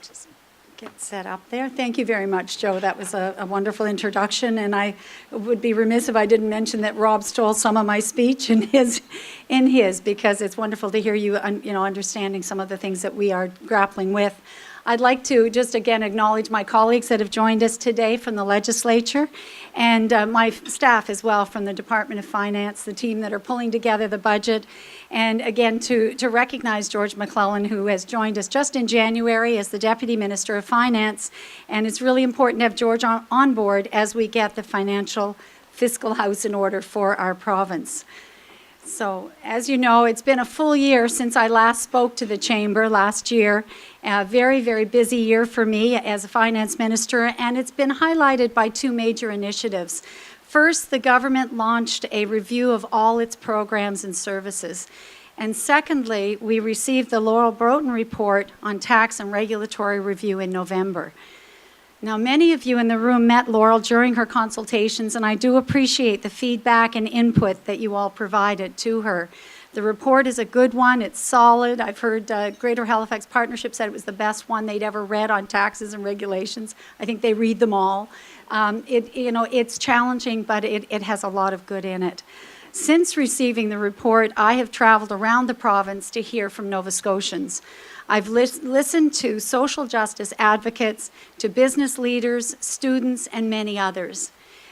just get set up there. Thank you very much, Joe. That was a wonderful introduction, and I would be remiss if I didn't mention that Rob stole some of my speech in his, because it's wonderful to hear you, understanding some of the things that we are grappling with. I'd like to just again acknowledge my colleagues that have joined us today from the legislature, and my staff as well from the Department of Finance, the team that are pulling together the budget, and again to recognize George McClellan, who has joined us just in January as the Deputy Minister of Finance, and it's really important to have George on board as we get the financial fiscal house in order for our province. So, as you know, it's been a full year since I last spoke to the Chamber last year. A very, very busy year for me as a finance minister, and it's been highlighted by two major initiatives. First, the government launched a review of all its programs and services. And secondly, we received the Laurel Broughton report on tax and regulatory review in November. Now, many of you in the room met Laurel during her consultations, and I do appreciate the feedback and input that you all provided to her. The report is a good one. It's solid. I've heard Greater Halifax Partnership said it was the best one they'd ever read on taxes and regulations. I think they read them all. It's challenging, but it has a lot of good in it. Since receiving the report, I have traveled around the province to hear from Nova Scotians. I've listened to social justice advocates, to business leaders, students, and many others.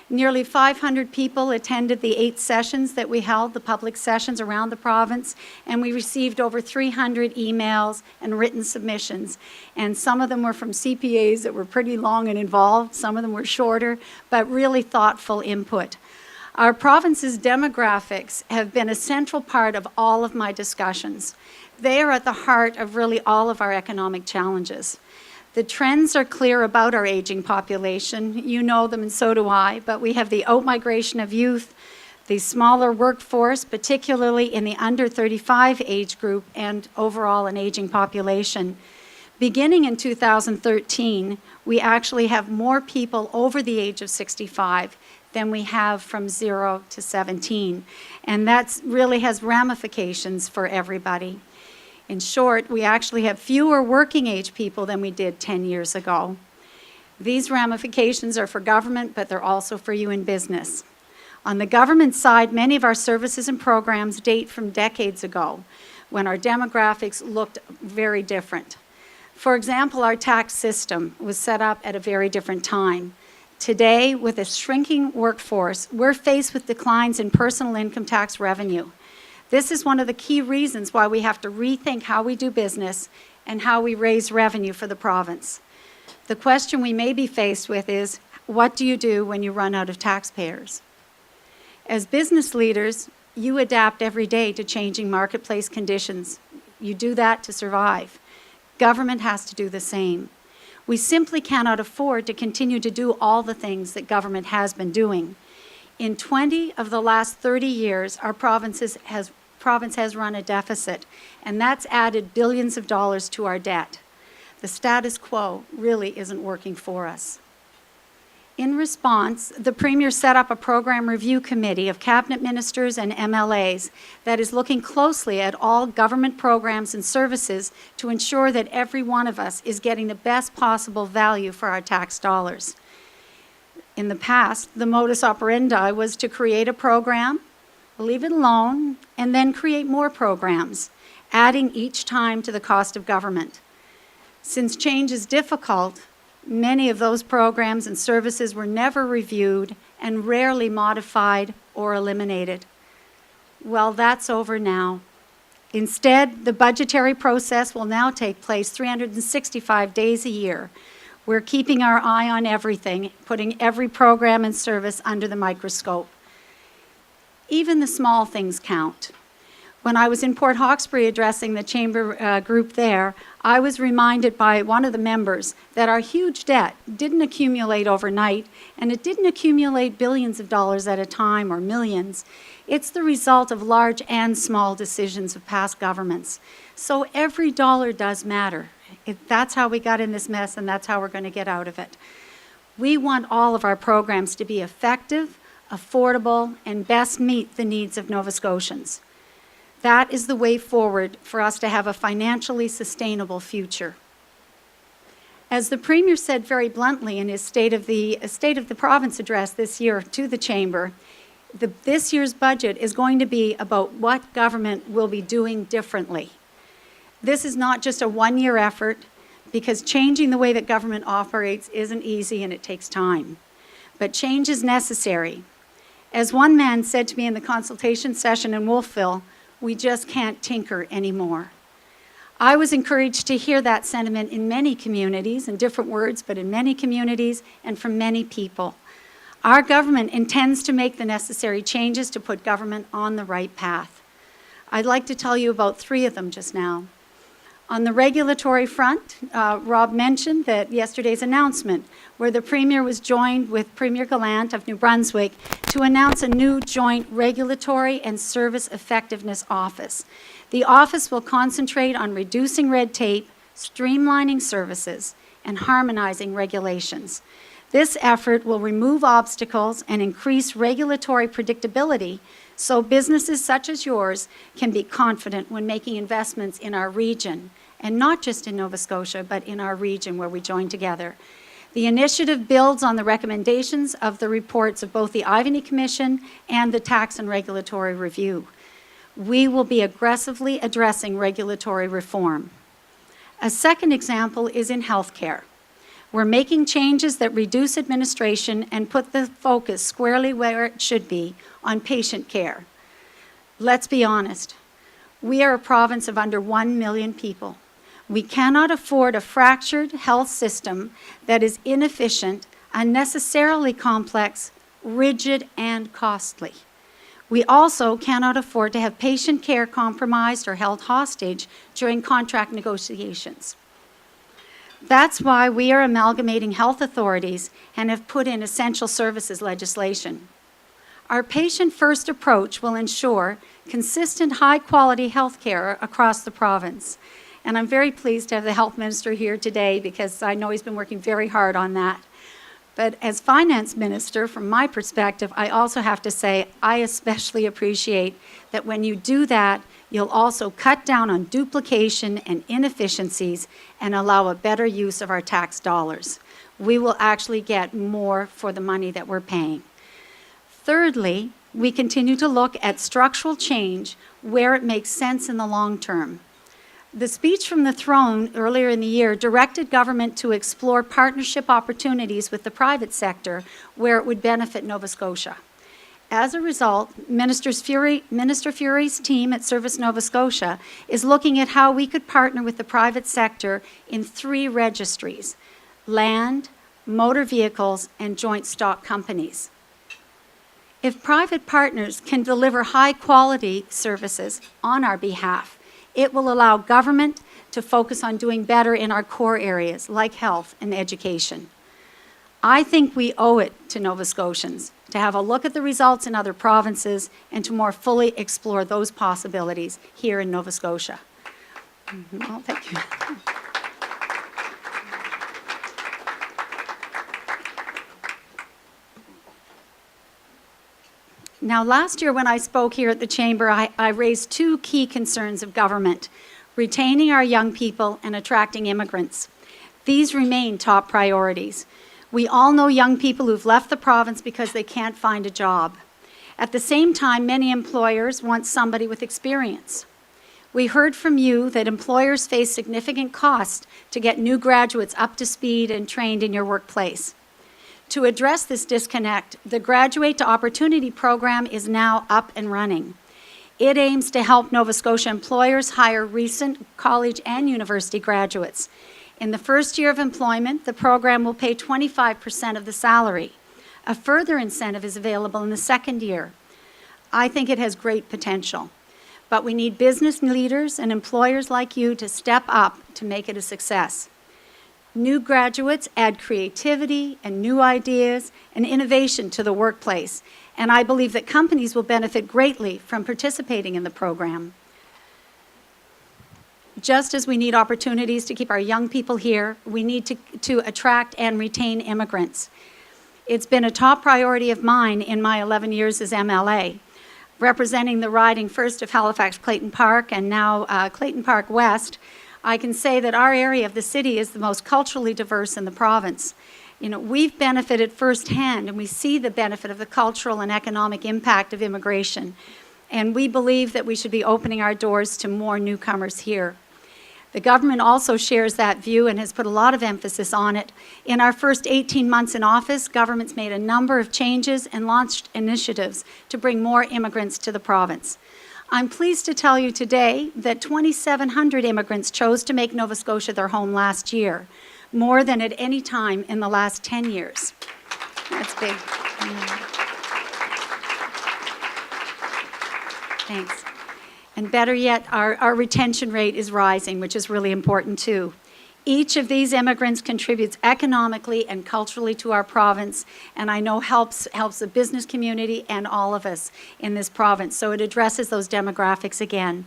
Nearly 500 people attended the 8 sessions that we held, the public sessions around the province, and we received over 300 emails and written submissions. And some of them were from CPAs that were pretty long and involved, some of them were shorter, but really thoughtful input. Our province's demographics have been a central part of all of my discussions. They are at the heart of really all of our economic challenges. The trends are clear about our aging population. You know them and so do I, but we have the out-migration of youth, the smaller workforce, particularly in the under 35 age group, and overall an aging population. Beginning in 2013, we actually have more people over the age of 65 than we have from 0 to 17. And that really has ramifications for everybody. In short, we actually have fewer working age people than we did 10 years ago. These ramifications are for government, but they're also for you in business. On the government side, many of our services and programs date from decades ago, when our demographics looked very different. For example, our tax system was set up at a very different time. Today, with a shrinking workforce, we're faced with declines in personal income tax revenue. This is one of the key reasons why we have to rethink how we do business and how we raise revenue for the province. The question we may be faced with is, what do you do when you run out of taxpayers? As business leaders, you adapt every day to changing marketplace conditions. You do that to survive. Government has to do the same. We simply cannot afford to continue to do all the things that government has been doing. In 20 of the last 30 years, our province has run a deficit, and that's added billions of dollars to our debt. The status quo really isn't working for us. In response, the Premier set up a program review committee of cabinet ministers and MLAs that is looking closely at all government programs and services to ensure that every one of us is getting the best possible value for our tax dollars. In the past, the modus operandi was to create a program, leave it alone, and then create more programs, adding each time to the cost of government. Since change is difficult, many of those programs and services were never reviewed and rarely modified or eliminated. Well, that's over now. Instead, the budgetary process will now take place 365 days a year. We're keeping our eye on everything, putting every program and service under the microscope. Even the small things count. When I was in Port Hawkesbury addressing the Chamber group there, I was reminded by one of the members that our huge debt didn't accumulate overnight, and it didn't accumulate billions of dollars at a time or millions. It's the result of large and small decisions of past governments. So every dollar does matter. That's how we got in this mess, and that's how we're going to get out of it. We want all of our programs to be effective, affordable, and best meet the needs of Nova Scotians. That is the way forward for us to have a financially sustainable future. As the Premier said very bluntly in his State of the Province address this year to the Chamber, this year's budget is going to be about what government will be doing differently. This is not just a one-year effort, because changing the way that government operates isn't easy and it takes time. But change is necessary. As one man said to me in the consultation session in Wolfville, we just can't tinker anymore. I was encouraged to hear that sentiment in many communities, in different words, but in many communities and from many people. Our government intends to make the necessary changes to put government on the right path. I'd like to tell you about 3 of them just now. On the regulatory front, Rob mentioned that yesterday's announcement, where the Premier was joined with Premier Gallant of New Brunswick to announce a new joint regulatory and service effectiveness office. The office will concentrate on reducing red tape, streamlining services, and harmonizing regulations. This effort will remove obstacles and increase regulatory predictability so businesses such as yours can be confident when making investments in our region, and not just in Nova Scotia, but in our region where we join together. The initiative builds on the recommendations of the reports of both the Ivany Commission and the Tax and Regulatory Review. We will be aggressively addressing regulatory reform. A second example is in healthcare. We're making changes that reduce administration and put the focus squarely where it should be, on patient care. Let's be honest. We are a province of under 1 million people. We cannot afford a fractured health system that is inefficient, unnecessarily complex, rigid, and costly. We also cannot afford to have patient care compromised or held hostage during contract negotiations. That's why we are amalgamating health authorities and have put in essential services legislation. Our patient-first approach will ensure consistent, high-quality health care across the province. And I'm very pleased to have the Health Minister here today because I know he's been working very hard on that. But as Finance Minister, from my perspective, I also have to say I especially appreciate that when you do that, you'll also cut down on duplication and inefficiencies and allow a better use of our tax dollars. We will actually get more for the money that we're paying. Thirdly, we continue to look at structural change where it makes sense in the long term. The speech from the throne earlier in the year directed government to explore partnership opportunities with the private sector where it would benefit Nova Scotia. As a result, Minister Furey's team at Service Nova Scotia is looking at how we could partner with the private sector in 3 registries: land, motor vehicles, and joint stock companies. If private partners can deliver high-quality services on our behalf, it will allow government to focus on doing better in our core areas like health and education. I think we owe it to Nova Scotians to have a look at the results in other provinces and to more fully explore those possibilities here in Nova Scotia. Oh, thank you. Now, last year when I spoke here at the Chamber, I raised 2 key concerns of government: retaining our young people and attracting immigrants. These remain top priorities. We all know young people who've left the province because they can't find a job. At the same time, many employers want somebody with experience. We heard from you that employers face significant costs to get new graduates up to speed and trained in your workplace. To address this disconnect, the Graduate to Opportunity program is now up and running. It aims to help Nova Scotia employers hire recent college and university graduates. In the first year of employment, the program will pay 25% of the salary. A further incentive is available in the second year. I think it has great potential, but we need business leaders and employers like you to step up to make it a success. New graduates add creativity and new ideas and innovation to the workplace, and I believe that companies will benefit greatly from participating in the program. Just as we need opportunities to keep our young people here, we need to attract and retain immigrants. It's been a top priority of mine in my 11 years as MLA, representing the riding first of Halifax Clayton Park and now Clayton Park West. I can say that our area of the city is the most culturally diverse in the province. We've benefited firsthand, and we see the benefit of the cultural and economic impact of immigration. And we believe that we should be opening our doors to more newcomers here. The government also shares that view and has put a lot of emphasis on it. In our first 18 months in office, government's made a number of changes and launched initiatives to bring more immigrants to the province. I'm pleased to tell you today that 2,700 immigrants chose to make Nova Scotia their home last year, more than at any time in the last 10 years. That's big. Thanks. And better yet, our retention rate is rising, which is really important too. Each of these immigrants contributes economically and culturally to our province, and I know helps the business community and all of us in this province. So it addresses those demographics again.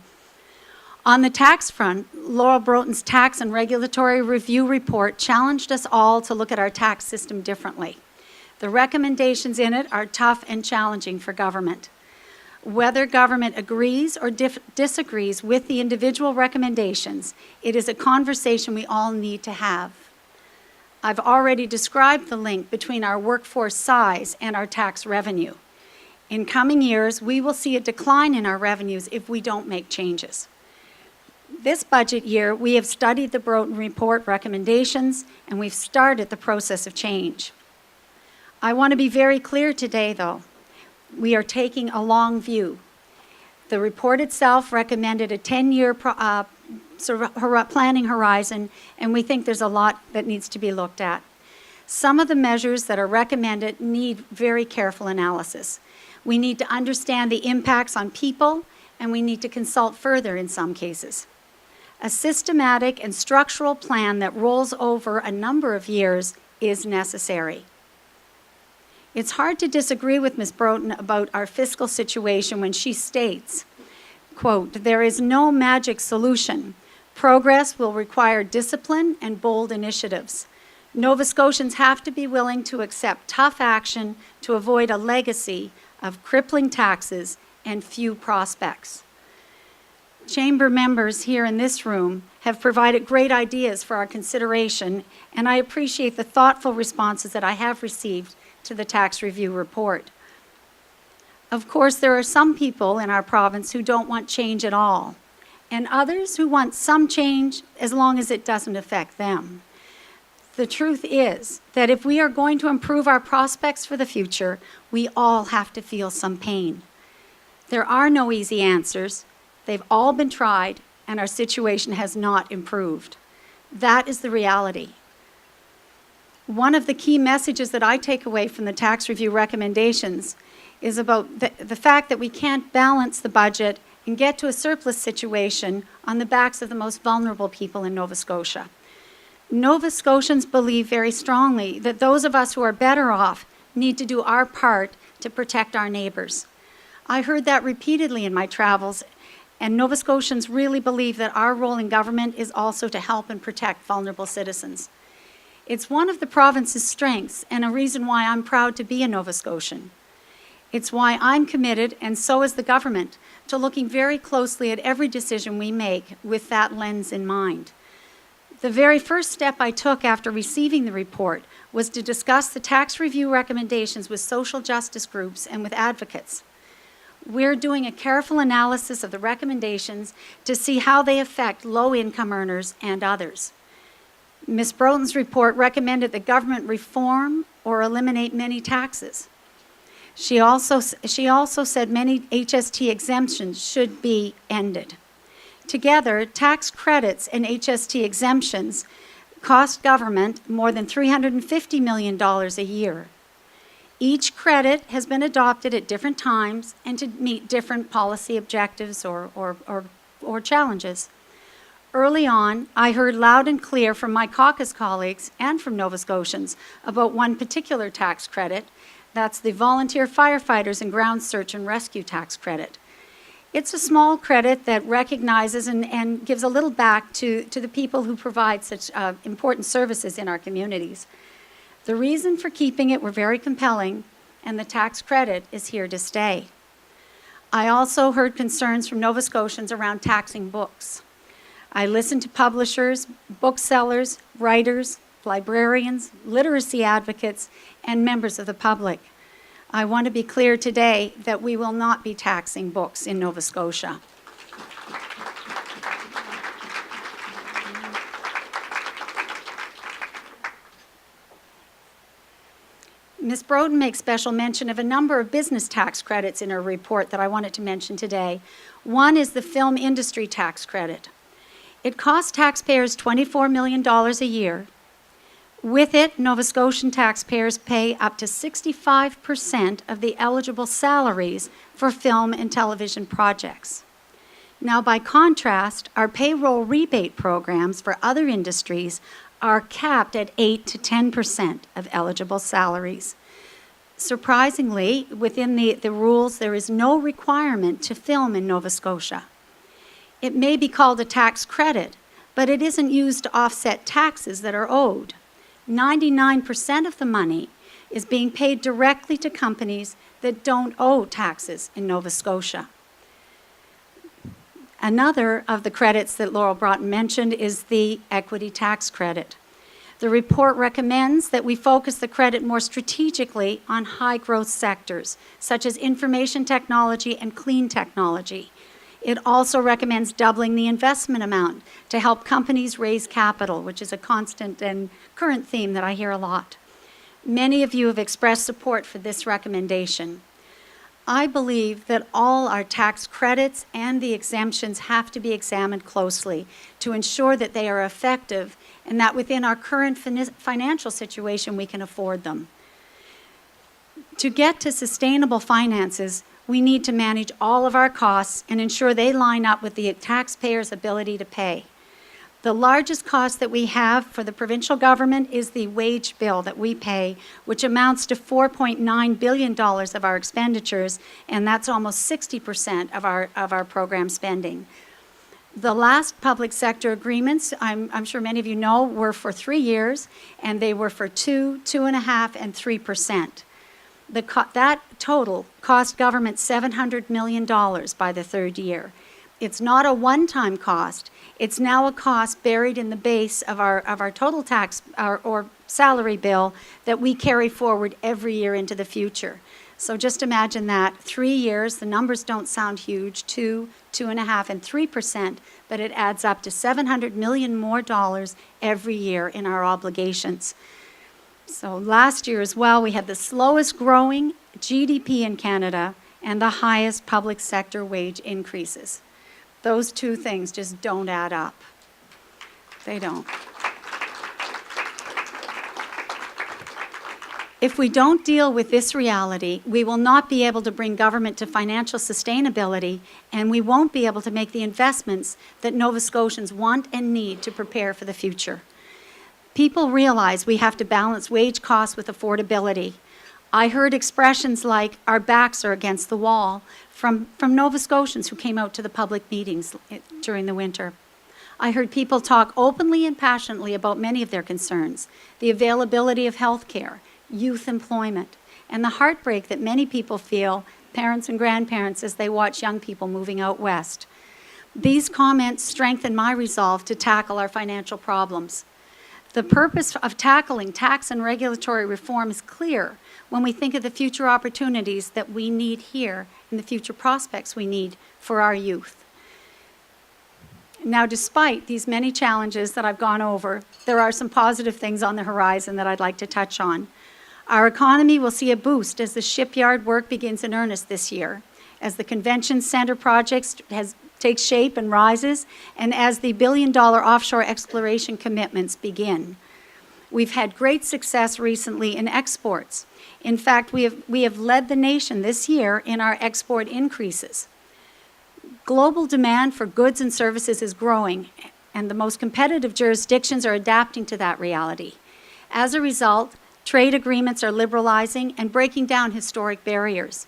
On the tax front, Laurel Broughton's Tax and Regulatory Review Report challenged us all to look at our tax system differently. The recommendations in it are tough and challenging for government. Whether government agrees or disagrees with the individual recommendations, it is a conversation we all need to have. I've already described the link between our workforce size and our tax revenue. In coming years, we will see a decline in our revenues if we don't make changes. This budget year, we have studied the Broughton Report recommendations, and we've started the process of change. I want to be very clear today, though. We are taking a long view. The report itself recommended a 10-year planning horizon, and we think there's a lot that needs to be looked at. Some of the measures that are recommended need very careful analysis. We need to understand the impacts on people, and we need to consult further in some cases. A systematic and structural plan that rolls over a number of years is necessary. It's hard to disagree with Ms. Broughton about our fiscal situation when she states, quote, "There is no magic solution. Progress will require discipline and bold initiatives. Nova Scotians have to be willing to accept tough action to avoid a legacy of crippling taxes and few prospects." Chamber members here in this room have provided great ideas for our consideration, and I appreciate the thoughtful responses that I have received to the tax review report. Of course, there are some people in our province who don't want change at all, and others who want some change as long as it doesn't affect them. The truth is that if we are going to improve our prospects for the future, we all have to feel some pain. There are no easy answers. They've all been tried, and our situation has not improved. That is the reality. One of the key messages that I take away from the tax review recommendations is about the fact that we can't balance the budget and get to a surplus situation on the backs of the most vulnerable people in Nova Scotia. Nova Scotians believe very strongly that those of us who are better off need to do our part to protect our neighbors. I heard that repeatedly in my travels, and Nova Scotians really believe that our role in government is also to help and protect vulnerable citizens. It's one of the province's strengths and a reason why I'm proud to be a Nova Scotian. It's why I'm committed, and so is the government, to looking very closely at every decision we make with that lens in mind. The very first step I took after receiving the report was to discuss the tax review recommendations with social justice groups and with advocates. We're doing a careful analysis of the recommendations to see how they affect low-income earners and others. Ms. Broughton's report recommended that government reform or eliminate many taxes. She also said many HST exemptions should be ended. Together, tax credits and HST exemptions cost government more than $350 million a year. Each credit has been adopted at different times and to meet different policy objectives or challenges. Early on, I heard loud and clear from my caucus colleagues and from Nova Scotians about one particular tax credit. That's the Volunteer Firefighters and Ground Search and Rescue Tax Credit. It's a small credit that recognizes and gives a little back to the people who provide such important services in our communities. The reason for keeping it were very compelling, and the tax credit is here to stay. I also heard concerns from Nova Scotians around taxing books. I listen to publishers, booksellers, writers, librarians, literacy advocates, and members of the public. I want to be clear today that we will not be taxing books in Nova Scotia. Ms. Broden makes special mention of a number of business tax credits in her report that I wanted to mention today. One is the film industry tax credit. It costs taxpayers $24 million a year. With it, Nova Scotian taxpayers pay up to 65% of the eligible salaries for film and television projects. Now, by contrast, our payroll rebate programs for other industries are capped at 8 to 10% of eligible salaries. Surprisingly, within the rules, there is no requirement to film in Nova Scotia. It may be called a tax credit, but it isn't used to offset taxes that are owed. 99% of the money is being paid directly to companies that don't owe taxes in Nova Scotia. Another of the credits that Laurel Broughton mentioned is the equity tax credit. The report recommends that we focus the credit more strategically on high-growth sectors, such as information technology and clean technology. It also recommends doubling the investment amount to help companies raise capital, which is a constant and current theme that I hear a lot. Many of you have expressed support for this recommendation. I believe that all our tax credits and the exemptions have to be examined closely to ensure that they are effective and that within our current financial situation we can afford them. To get to sustainable finances, we need to manage all of our costs and ensure they line up with the taxpayers' ability to pay. The largest cost that we have for the provincial government is the wage bill that we pay, which amounts to $4.9 billion of our expenditures, and that's almost 60% of our program spending. The last public sector agreements, I'm sure many of you know, were for 3 years, and they were for 2, 2.5, and 3%. That total cost government $700 million by the third year. It's not a one-time cost. It's now a cost buried in the base of our total tax or salary bill that we carry forward every year into the future. So just imagine that, 3 years, the numbers don't sound huge, 2, 2.5, and 3%, but it adds up to $700 million more dollars every year in our obligations. So last year as well, we had the slowest growing GDP in Canada and the highest public sector wage increases. Those two things just don't add up. They don't. If we don't deal with this reality, we will not be able to bring government to financial sustainability, and we won't be able to make the investments that Nova Scotians want and need to prepare for the future. People realize we have to balance wage costs with affordability. I heard expressions like, our backs are against the wall, from Nova Scotians who came out to the public meetings during the winter. I heard people talk openly and passionately about many of their concerns, the availability of health care, youth employment, and the heartbreak that many people feel, parents and grandparents, as they watch young people moving out west. These comments strengthen my resolve to tackle our financial problems. The purpose of tackling tax and regulatory reform is clear when we think of the future opportunities that we need here and the future prospects we need for our youth. Now, despite these many challenges that I've gone over, there are some positive things on the horizon that I'd like to touch on. Our economy will see a boost as the shipyard work begins in earnest this year, as the convention center project takes shape and rises, and as the billion-dollar offshore exploration commitments begin. We've had great success recently in exports. In fact, we have led the nation this year in our export increases. Global demand for goods and services is growing, and the most competitive jurisdictions are adapting to that reality. As a result, trade agreements are liberalizing and breaking down historic barriers.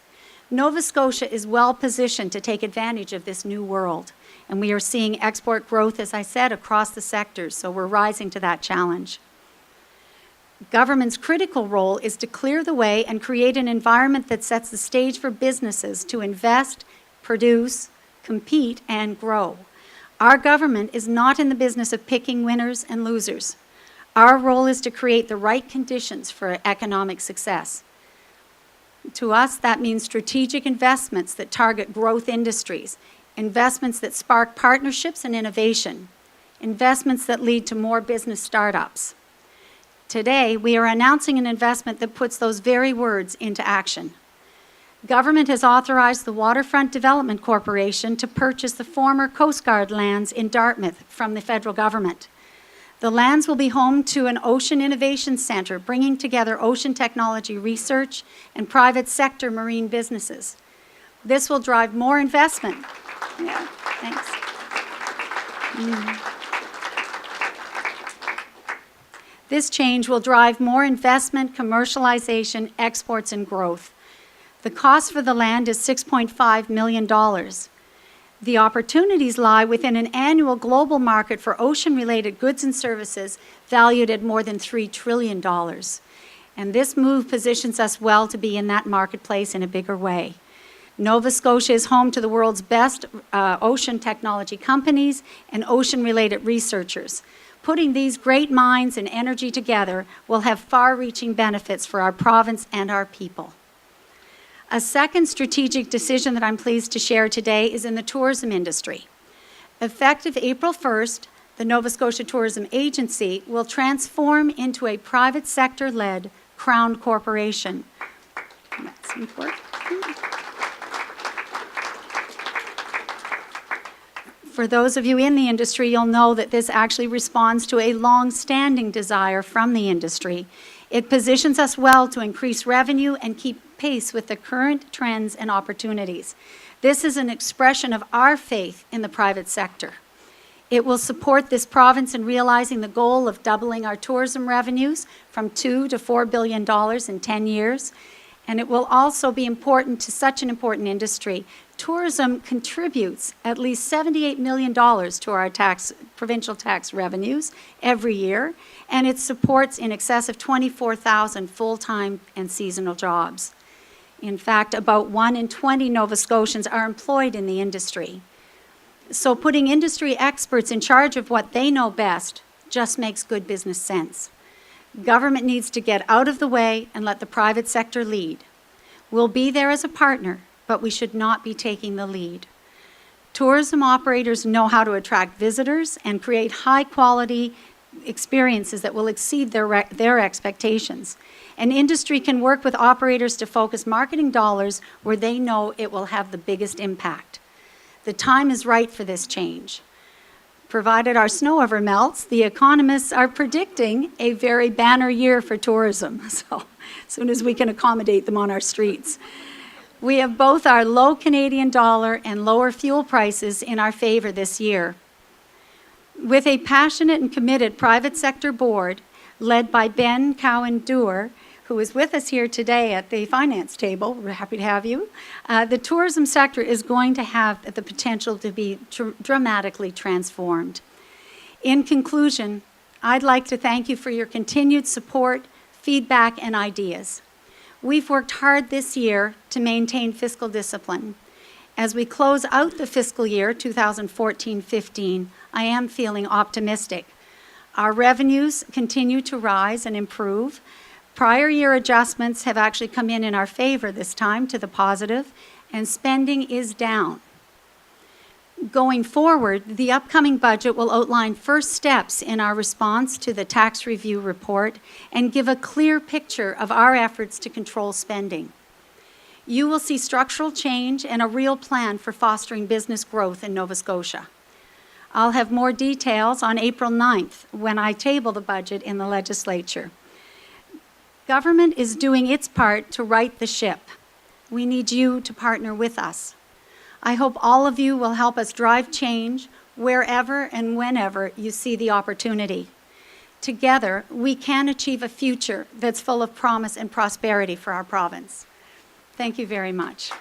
Nova Scotia is well positioned to take advantage of this new world, and we are seeing export growth, as I said, across the sectors, so we're rising to that challenge. Government's critical role is to clear the way and create an environment that sets the stage for businesses to invest, produce, compete, and grow. Our government is not in the business of picking winners and losers. Our role is to create the right conditions for economic success. To us, that means strategic investments that target growth industries, investments that spark partnerships and innovation, investments that lead to more business startups. Today, we are announcing an investment that puts those very words into action. Government has authorized the Waterfront Development Corporation to purchase the former Coast Guard lands in Dartmouth from the federal government. The lands will be home to an ocean innovation center, bringing together ocean technology research and private sector marine businesses. This will drive more investment. Yeah, thanks. This change will drive more investment, commercialization, exports, and growth. The cost for the land is $6.5 million. The opportunities lie within an annual global market for ocean-related goods and services valued at more than $3 trillion. And this move positions us well to be in that marketplace in a bigger way. Nova Scotia is home to the world's best ocean technology companies and ocean-related researchers. Putting these great minds and energy together will have far-reaching benefits for our province and our people. A second strategic decision that I'm pleased to share today is in the tourism industry. Effective April 1st, the Nova Scotia Tourism Agency will transform into a private sector-led Crown corporation. That's important. For those of you in the industry, you'll know that this actually responds to a long-standing desire from the industry. It positions us well to increase revenue and keep pace with the current trends and opportunities. This is an expression of our faith in the private sector. It will support this province in realizing the goal of doubling our tourism revenues from $2 to $4 billion in 10 years. And it will also be important to such an important industry. Tourism contributes at least $78 million to our provincial tax revenues every year, and it supports in excess of 24,000 full-time and seasonal jobs. In fact, about 1 in 20 Nova Scotians are employed in the industry. So putting industry experts in charge of what they know best just makes good business sense. Government needs to get out of the way and let the private sector lead. We'll be there as a partner, but we should not be taking the lead. Tourism operators know how to attract visitors and create high-quality experiences that will exceed their expectations. An industry can work with operators to focus marketing dollars where they know it will have the biggest impact. The time is right for this change. Provided our snow ever melts, the economists are predicting a very banner year for tourism, so as soon as we can accommodate them on our streets. We have both our low Canadian dollar and lower fuel prices in our favor this year. With a passionate and committed private sector board led by Ben Cowan-Dewar, who is with us here today at the finance table, we're happy to have you, the tourism sector is going to have the potential to be dramatically transformed. In conclusion, I'd like to thank you for your continued support, feedback, and ideas. We've worked hard this year to maintain fiscal discipline. As we close out the fiscal year 2014-15, I am feeling optimistic. Our revenues continue to rise and improve. Prior year adjustments have actually come in our favor this time to the positive, and spending is down. Going forward, the upcoming budget will outline first steps in our response to the tax review report and give a clear picture of our efforts to control spending. You will see structural change and a real plan for fostering business growth in Nova Scotia. I'll have more details on April 9th when I table the budget in the legislature. Government is doing its part to right the ship. We need you to partner with us. I hope all of you will help us drive change wherever and whenever you see the opportunity. Together, we can achieve a future that's full of promise and prosperity for our province. Thank you very much.